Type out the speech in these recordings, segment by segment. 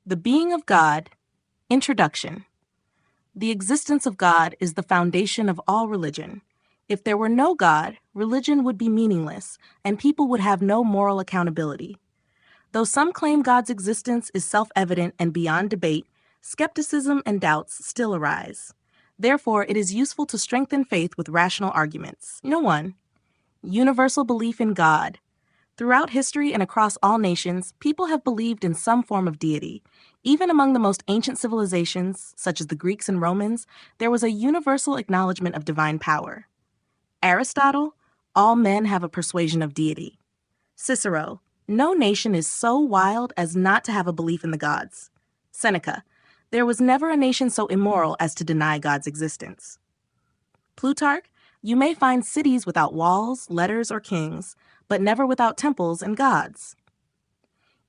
The Being of God. Introduction. The existence of God is the foundation of all religion. If there were no God, religion would be meaningless, and people would have no moral accountability. Though some claim God's existence is self-evident and beyond debate, skepticism and doubts still arise. Therefore, it is useful to strengthen faith with rational arguments. 1. Universal belief in God. Throughout history and across all nations, people have believed in some form of deity. Even among the most ancient civilizations, such as the Greeks and Romans, there was a universal acknowledgement of divine power. Aristotle, all men have a persuasion of deity. Cicero, no nation is so wild as not to have a belief in the gods. Seneca, there was never a nation so immoral as to deny God's existence. Plutarch, you may find cities without walls, letters, or kings, but never without temples and gods.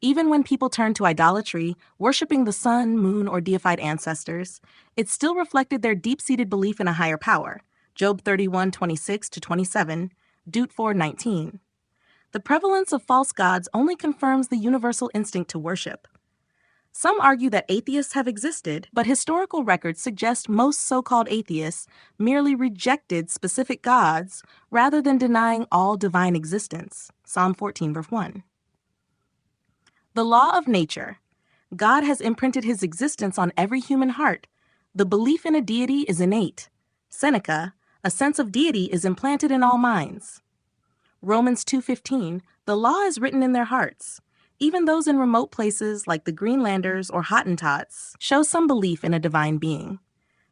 Even when people turned to idolatry, worshiping the sun, moon, or deified ancestors, it still reflected their deep-seated belief in a higher power. Job 31:26-27, Deut 4:19. The prevalence of false gods only confirms the universal instinct to worship. Some argue that atheists have existed, but historical records suggest most so-called atheists merely rejected specific gods rather than denying all divine existence. Psalm 14, verse 1. The law of nature. God has imprinted his existence on every human heart. The belief in a deity is innate. Seneca, a sense of deity is implanted in all minds. Romans 2:15, the law is written in their hearts. Even those in remote places like the Greenlanders or Hottentots show some belief in a divine being.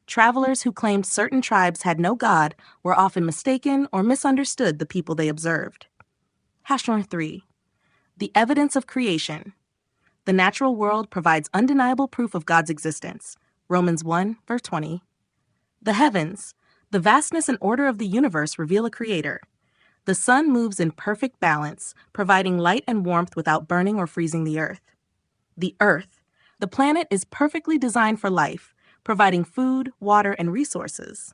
Travelers who claimed certain tribes had no God were often mistaken or misunderstood the people they observed. 3. The evidence of creation. The natural world provides undeniable proof of God's existence. Romans 1, verse 20. The heavens, the vastness and order of the universe reveal a creator. The sun moves in perfect balance, providing light and warmth without burning or freezing the earth. The earth, the planet is perfectly designed for life, providing food, water, and resources.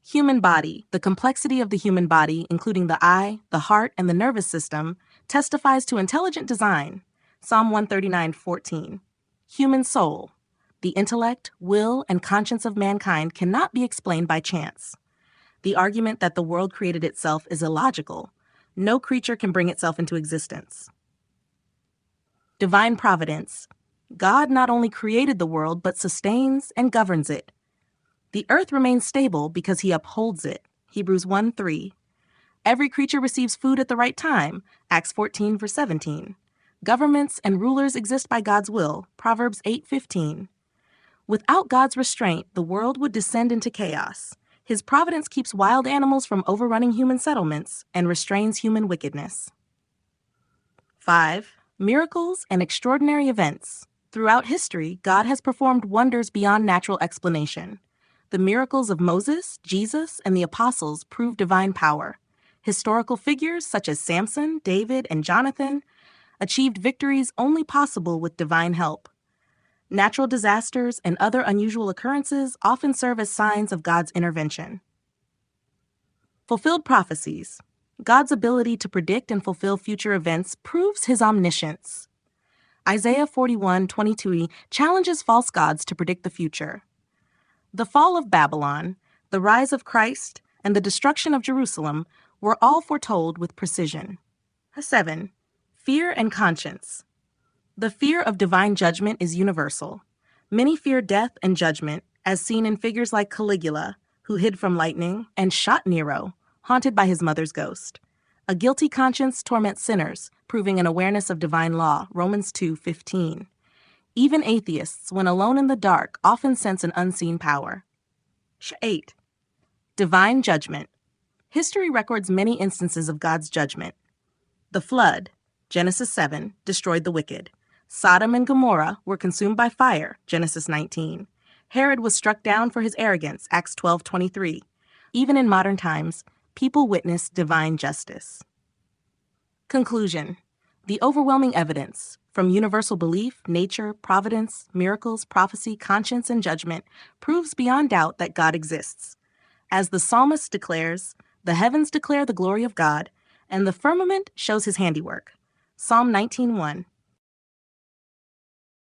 Human body, the complexity of the human body, including the eye, the heart, and the nervous system, testifies to intelligent design. Psalm 139:14. Human soul, the intellect, will, and conscience of mankind cannot be explained by chance. The argument that the world created itself is illogical. No creature can bring itself into existence. Divine providence. God not only created the world, but sustains and governs it. The earth remains stable because he upholds it. Hebrews 1:3. Every creature receives food at the right time. Acts 14, verse 17. Governments and rulers exist by God's will. Proverbs 8:15. Without God's restraint, the world would descend into chaos. His providence keeps wild animals from overrunning human settlements and restrains human wickedness. 5. Miracles and extraordinary events. Throughout history, God has performed wonders beyond natural explanation. The miracles of Moses, Jesus, and the apostles prove divine power. Historical figures such as Samson, David, and Jonathan achieved victories only possible with divine help. Natural disasters and other unusual occurrences often serve as signs of God's intervention. Fulfilled prophecies. God's ability to predict and fulfill future events proves his omniscience. Isaiah 41:22 challenges false gods to predict the future. The fall of Babylon, the rise of Christ, and the destruction of Jerusalem were all foretold with precision. 7. Fear and conscience. The fear of divine judgment is universal. Many fear death and judgment, as seen in figures like Caligula, who hid from lightning, and shot Nero, haunted by his mother's ghost. A guilty conscience torments sinners, proving an awareness of divine law. Romans 2:15. Even atheists, when alone in the dark, often sense an unseen power. 8. Divine judgment. History records many instances of God's judgment. The flood, Genesis 7, destroyed the wicked. Sodom and Gomorrah were consumed by fire, Genesis 19. Herod was struck down for his arrogance, Acts 12:23. Even in modern times, people witness divine justice. Conclusion. The overwhelming evidence, from universal belief, nature, providence, miracles, prophecy, conscience, and judgment, proves beyond doubt that God exists. As the psalmist declares, the heavens declare the glory of God, and the firmament shows his handiwork. Psalm 19:1.